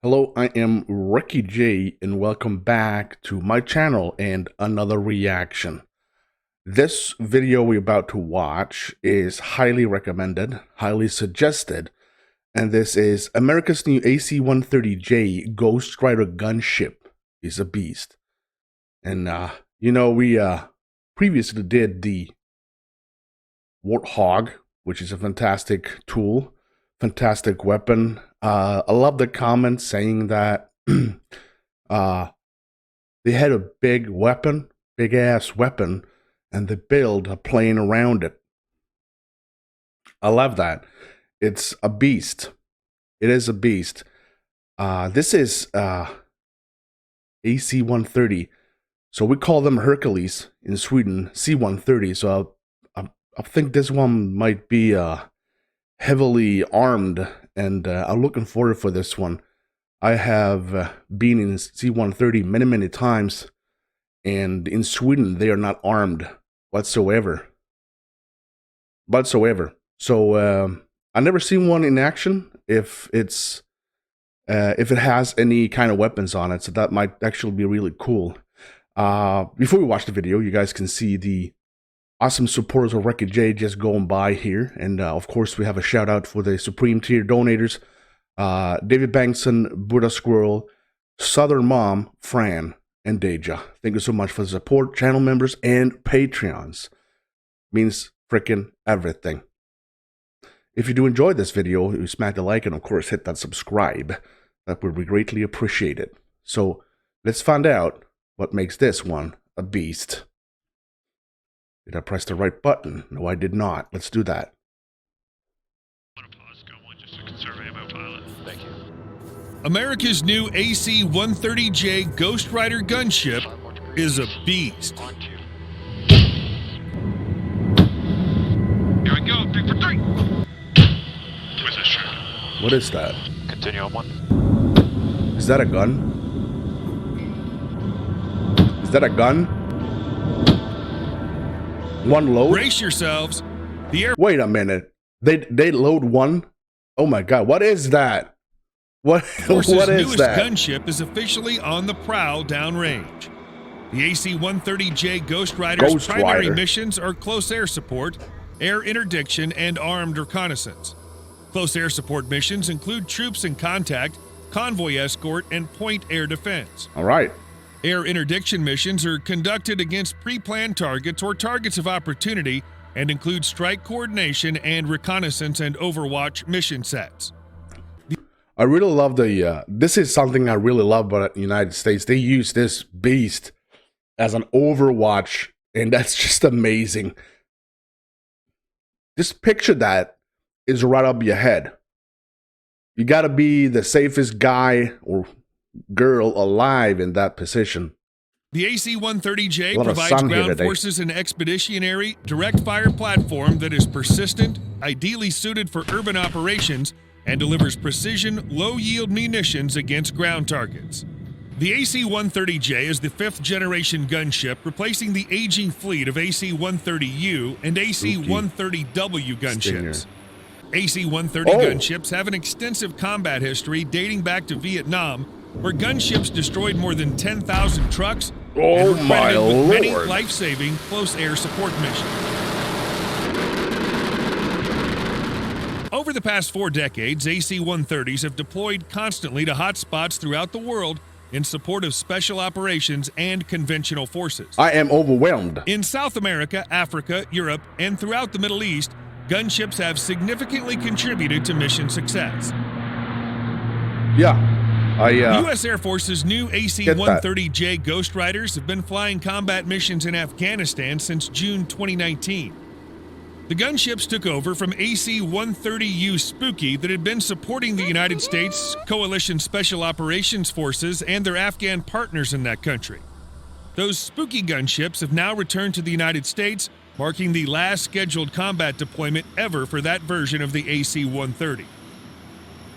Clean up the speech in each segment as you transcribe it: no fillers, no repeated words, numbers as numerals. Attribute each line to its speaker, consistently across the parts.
Speaker 1: Hello, I am Recky J, and welcome back to my channel and another reaction. This video we're about to watch is highly recommended, highly suggested, and this is America's new AC-130J Ghostrider gunship is a beast. And we previously did the Warthog, which is a fantastic tool, fantastic weapon. I love the comments saying that they had a big weapon, big ass weapon, and they build a plane around it. I love that. It's a beast. It is a beast. This is AC-130. So we call them Hercules in Sweden, C-130. So I think this one might be heavily armed, and I'm looking forward for this one. I have been in C-130 many times, and in Sweden they are not armed whatsoever. So I never seen one in action. If it has any kind of weapons on it, so that might actually be really cool. Before we watch the video, you guys can see the awesome supporters of Recky J just going by here. And of course, we have a shout out for the Supreme Tier donators. David Bangtson, buddasquirrel, Southern Mom, Fran, and Deja. Thank you so much for the support, channel members, and Patreons. Means freaking everything. If you do enjoy this video, you smack the like and of course hit that subscribe. That would be greatly appreciated. So let's find out what makes this one a beast. Did I press the right button? No, I did not. Let's do that.
Speaker 2: America's new AC-130J Ghostrider gunship is a beast.
Speaker 3: Here we go, 3 for 3. Twist this shit.
Speaker 1: What is that?
Speaker 3: Continue on 1.
Speaker 1: Is that a gun? Is that a gun? One load?
Speaker 2: Brace yourselves. The air.
Speaker 1: Wait a minute. They load one? Oh my god, what is that? What
Speaker 2: Force's
Speaker 1: what is
Speaker 2: newest
Speaker 1: that?
Speaker 2: gunship is officially on the prowl downrange. The AC-130J Ghostrider's primary missions are close air support, air interdiction, and armed reconnaissance. Close air support missions include troops in contact, convoy escort, and point air defense.
Speaker 1: All right.
Speaker 2: Air interdiction missions are conducted against pre-planned targets or targets of opportunity and include strike coordination and reconnaissance and overwatch mission sets.
Speaker 1: I really love the, this is something I really love about the United States. They use this beast as an overwatch, and that's just amazing. Just picture that is right up your head. You gotta be the safest guy or girl alive in that position.
Speaker 2: The AC-130J provides ground forces an expeditionary, direct-fire platform that is persistent, ideally suited for urban operations, and delivers precision, low-yield munitions against ground targets. The AC-130J is the 5th-generation gunship, replacing the aging fleet of AC-130U and AC-130W gunships. AC-130 gunships have an extensive combat history dating back to Vietnam, where gunships destroyed more than 10,000 trucks and were credited with many life-saving close air support missions. Over the past 4 decades, AC-130s have deployed constantly to hotspots throughout the world in support of special operations and conventional forces.
Speaker 1: I am overwhelmed.
Speaker 2: In South America, Africa, Europe, and throughout the Middle East, gunships have significantly contributed to mission success.
Speaker 1: Yeah.
Speaker 2: The U.S. Air Force's new AC-130J Ghostriders have been flying combat missions in Afghanistan since June 2019. The gunships took over from AC-130U Spooky that had been supporting the United States Coalition Special Operations Forces and their Afghan partners in that country. Those Spooky gunships have now returned to the United States, marking the last scheduled combat deployment ever for that version of the AC-130.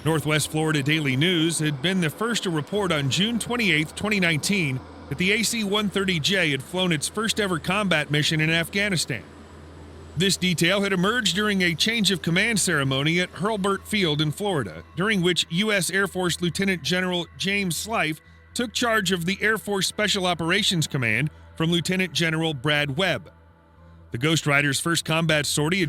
Speaker 2: Northwest Florida Daily News had been the first to report on June 28, 2019, that the AC-130J had flown its first ever combat mission in Afghanistan. This detail had emerged during a change of command ceremony at Hurlburt Field in Florida, during which U.S. Air Force Lieutenant General James Slife took charge of the Air Force Special Operations Command from Lieutenant General Brad Webb. The Ghostrider's first combat sortie...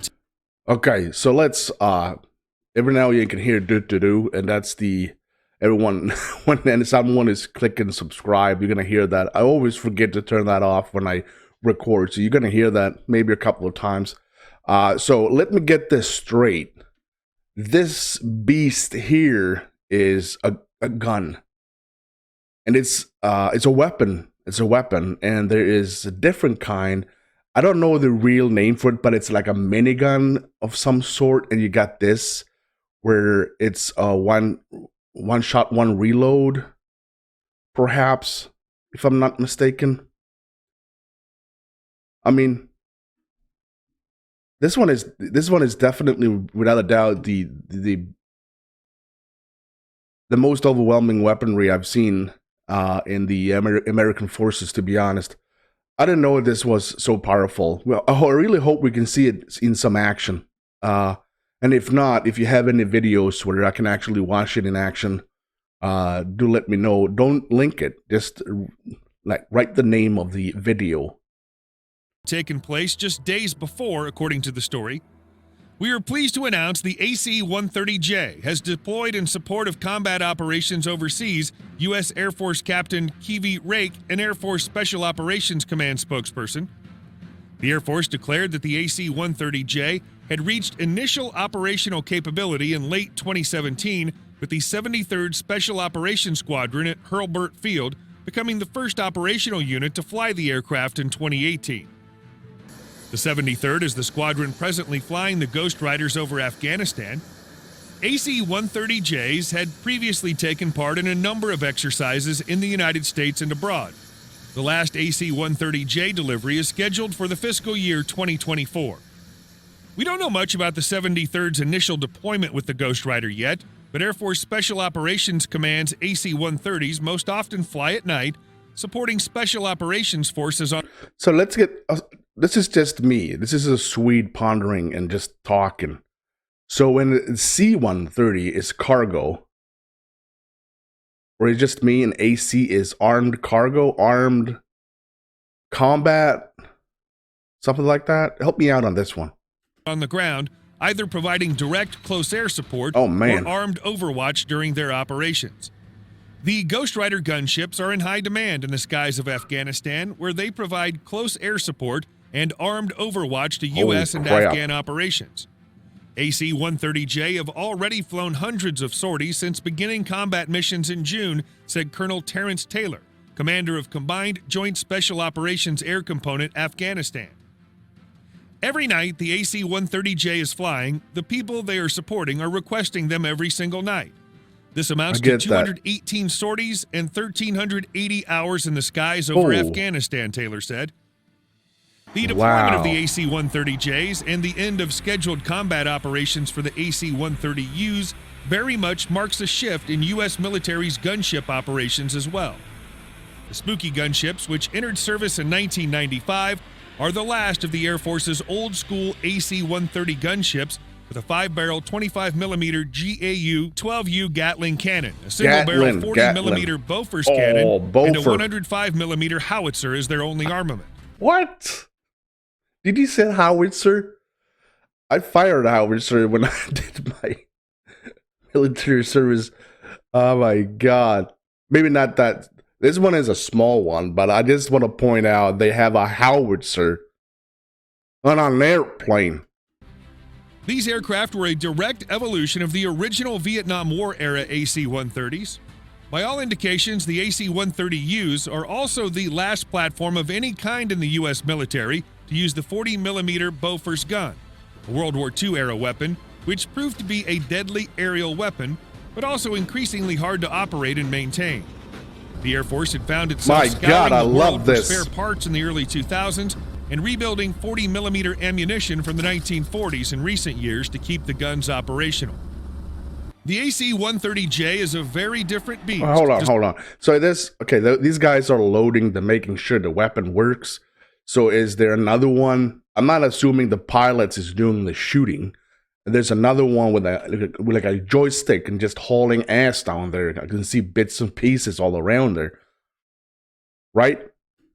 Speaker 1: Okay, so let's, every now and you can hear do-do-do, and that's the, everyone, when someone is clicking subscribe, you're going to hear that. I always forget to turn that off when I record, so you're going to hear that maybe a couple of times. So let me get this straight. This beast here is a gun. And it's a weapon. It's a weapon, and there is a different kind. I don't know the real name for it, but it's like a minigun of some sort. And you got this, where it's one shot, one reload, perhaps, if I'm not mistaken. I mean, this one is definitely, without a doubt, the most overwhelming weaponry I've seen in the American forces, to be honest. I didn't know this was so powerful. Well, I really hope we can see it in some action. And if not, if you have any videos where I can actually watch it in action, do let me know. Don't link it. Just like write the name of the video.
Speaker 2: Taken place just days before, according to the story. We are pleased to announce the AC-130J has deployed in support of combat operations overseas, U.S. Air Force Captain Kiwi Rake, an Air Force Special Operations Command spokesperson. The Air Force declared that the AC-130J had reached initial operational capability in late 2017 with the 73rd Special Operations Squadron at Hurlburt Field, becoming the first operational unit to fly the aircraft in 2018. The 73rd is the squadron presently flying the Ghostriders over Afghanistan. AC-130Js had previously taken part in a number of exercises in the United States and abroad. The last AC-130J delivery is scheduled for the fiscal year 2024. We don't know much about the 73rd's initial deployment with the Ghostrider yet, but Air Force Special Operations Command's AC-130s most often fly at night, supporting Special Operations Forces on...
Speaker 1: So let's get... this is just me. This is a Swede pondering and just talking. So when C-130 is cargo, or it's just me, and AC is armed cargo, armed combat, something like that? Help me out on this one.
Speaker 2: On the ground, either providing direct close air support
Speaker 1: or
Speaker 2: armed overwatch during their operations. The Ghostrider gunships are in high demand in the skies of Afghanistan, where they provide close air support and armed overwatch to U.S. and Afghan operations. AC-130J have already flown hundreds of sorties since beginning combat missions in June, said Colonel Terrence Taylor, commander of Combined Joint Special Operations Air Component, Afghanistan. Every night the AC-130J is flying, the people they are supporting are requesting them every single night. This amounts to 218 sorties and 1,380 hours in the skies over Afghanistan, Taylor said. The deployment of the AC-130Js and the end of scheduled combat operations for the AC-130Us very much marks a shift in U.S. military's gunship operations as well. The spooky gunships, which entered service in 1995, are the last of the Air Force's old-school AC-130 gunships with a 5-barrel 25mm GAU 12U Gatling cannon, a single-barrel 40mm Bofors cannon, and a 105mm howitzer as their only armament.
Speaker 1: What? Did you say howitzer? I fired a howitzer when I did my military service. Oh my God. Maybe not that. This one is a small one, but I just want to point out they have a howitzer on an airplane.
Speaker 2: These aircraft were a direct evolution of the original Vietnam War era AC-130s. By all indications, the AC-130Us are also the last platform of any kind in the U.S. military to use the 40mm Bofors gun, a World War II era weapon, which proved to be a deadly aerial weapon, but also increasingly hard to operate and maintain. The Air Force had found itself scouring the world for spare parts in the early 2000s and rebuilding 40mm ammunition from the 1940s in recent years to keep the guns operational. The AC-130J is a very different beast.
Speaker 1: Hold on. So these guys are loading making sure the weapon works. So is there another one I'm not assuming the pilot is doing the shooting. There's another one with a joystick and just hauling ass down there. I can see bits and pieces all around there. Right?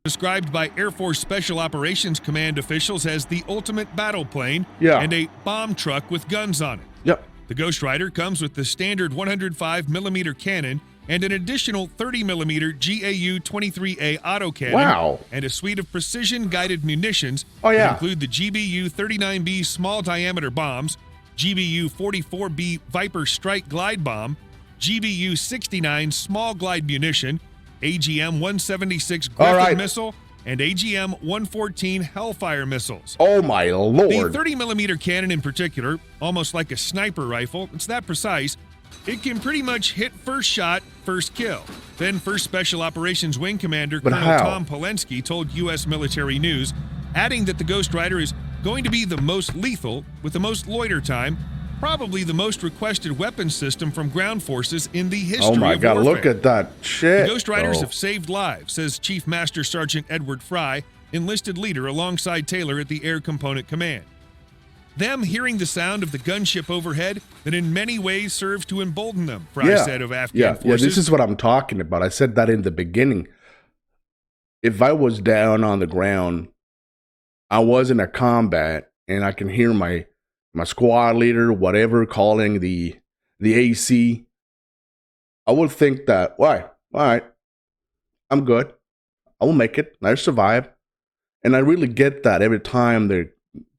Speaker 2: Described by Air Force Special Operations Command officials as the ultimate battle plane and a bomb truck with guns on it.
Speaker 1: Yep.
Speaker 2: The Ghostrider comes with the standard 105mm cannon and an additional 30mm GAU-23A autocannon and a suite of precision-guided munitions that include the GBU-39B small-diameter bombs, GBU-44B Viper Strike Glide Bomb, GBU-69 small glide munition, AGM-176 Griffin missile, and AGM-114 Hellfire missiles.
Speaker 1: Oh my lord.
Speaker 2: The 30mm cannon in particular, almost like a sniper rifle, it's that precise, it can pretty much hit first shot, first kill. Then First Special Operations Wing Commander Colonel Tom Polensky told U.S. Military News, adding that the Ghostrider is going to be the most lethal, with the most loiter time, probably the most requested weapons system from ground forces in the history of warfare. Oh my God,
Speaker 1: look at that shit.
Speaker 2: The Ghostriders have saved lives, says Chief Master Sergeant Edward Fry, enlisted leader alongside Taylor at the Air Component Command. Them hearing the sound of the gunship overhead that in many ways serves to embolden them, Fry said of Afghan forces.
Speaker 1: Yeah, this is what I'm talking about. I said that in the beginning. If I was down on the ground, I was in a combat, and I can hear my squad leader, whatever, calling the AC, I would think that, all right, I'm good. I will make it. I survive. And I really get that every time they're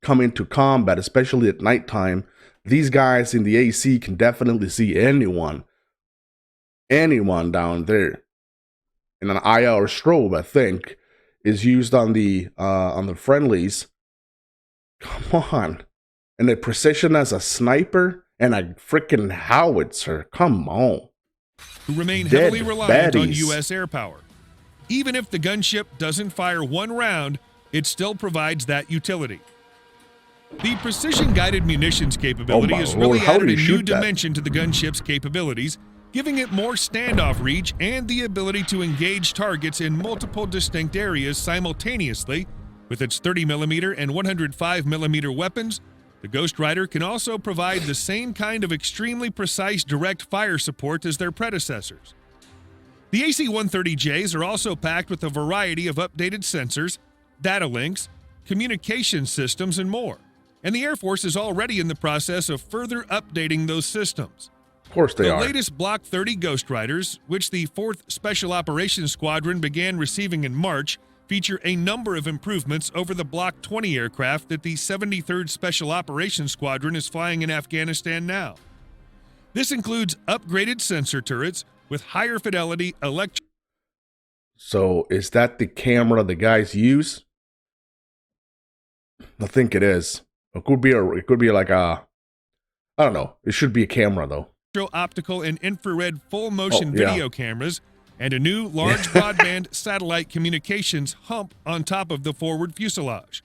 Speaker 1: coming to combat, especially at nighttime. These guys in the AC can definitely see anyone down there. And an IR strobe, I think, is used on the friendlies. Come on. And the precision as a sniper and a freaking howitzer. Come on.
Speaker 2: Who remain heavily reliant on U.S. air power. Even if the gunship doesn't fire one round, it still provides that utility. The precision-guided munitions capability has really added a new dimension to the gunship's capabilities, giving it more standoff reach and the ability to engage targets in multiple distinct areas simultaneously. With its 30mm and 105mm weapons, the Ghostrider can also provide the same kind of extremely precise direct fire support as their predecessors. The AC-130Js are also packed with a variety of updated sensors, data links, communication systems, and more. And the Air Force is already in the process of further updating those systems.
Speaker 1: Of course they are.
Speaker 2: The latest Block 30 Ghostriders, which the 4th Special Operations Squadron began receiving in March, feature a number of improvements over the Block 20 aircraft that the 73rd Special Operations Squadron is flying in Afghanistan now. This includes upgraded sensor turrets with higher fidelity
Speaker 1: So is that the camera the guys use? I think it is. It could be like a, I don't know. It should be a camera though.
Speaker 2: Optical and infrared full motion video cameras and a new large broadband satellite communications hump on top of the forward fuselage.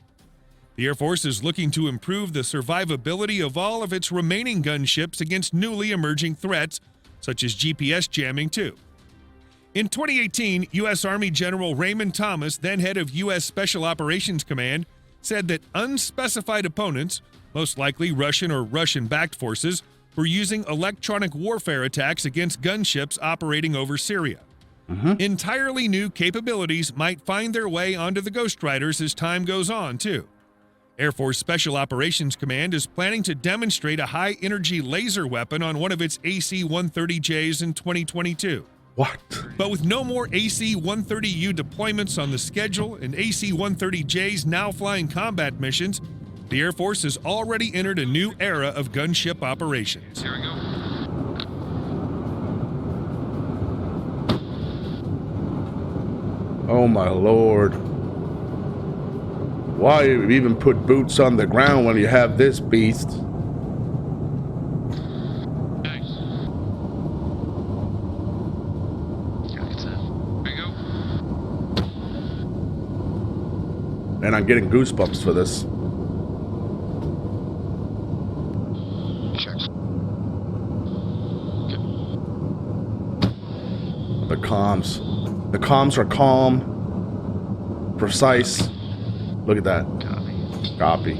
Speaker 2: The Air Force is looking to improve the survivability of all of its remaining gunships against newly emerging threats, such as GPS jamming too. In 2018, U.S. Army General Raymond Thomas, then head of U.S. Special Operations Command, said that unspecified opponents, most likely Russian or Russian-backed forces, were using electronic warfare attacks against gunships operating over Syria. Entirely new capabilities might find their way onto the Ghostriders as time goes on, too. Air Force Special Operations Command is planning to demonstrate a high-energy laser weapon on one of its AC-130Js in 2022.
Speaker 1: What?
Speaker 2: But with no more AC-130U deployments on the schedule and AC-130Js now flying combat missions, the Air Force has already entered a new era of gunship operations.
Speaker 3: Here we go.
Speaker 1: Oh my lord. Why even put boots on the ground when you have this beast?
Speaker 3: Nice. Here we go.
Speaker 1: And I'm getting goosebumps for this.
Speaker 3: Checks.
Speaker 1: The comms. The comms are calm, precise. Look at that.
Speaker 3: Copy.
Speaker 1: Copy.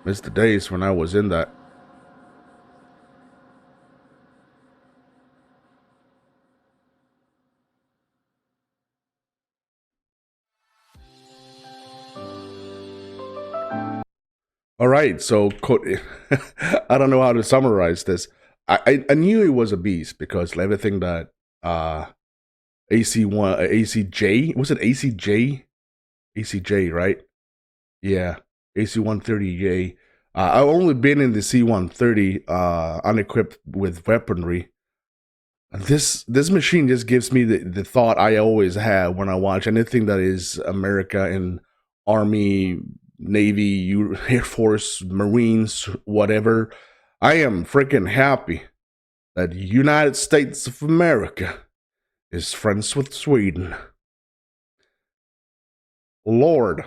Speaker 1: Missed the days when I was in that. All right, so I don't know how to summarize this. I knew it was a beast because everything that ACJ, was it ACJ, right? Yeah, AC-130J. I've only been in the C-130 unequipped with weaponry. This machine just gives me the thought I always have when I watch anything that is America and Army, Navy, Air Force, Marines, whatever. I am freaking happy that United States of America is friends with Sweden. Lord,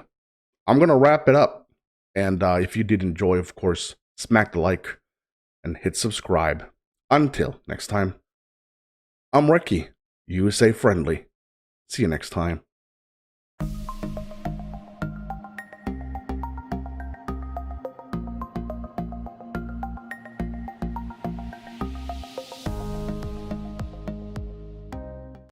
Speaker 1: I'm going to wrap it up. And if you did enjoy, of course, smack the like and hit subscribe. Until next time, I'm Recky, USA friendly. See you next time.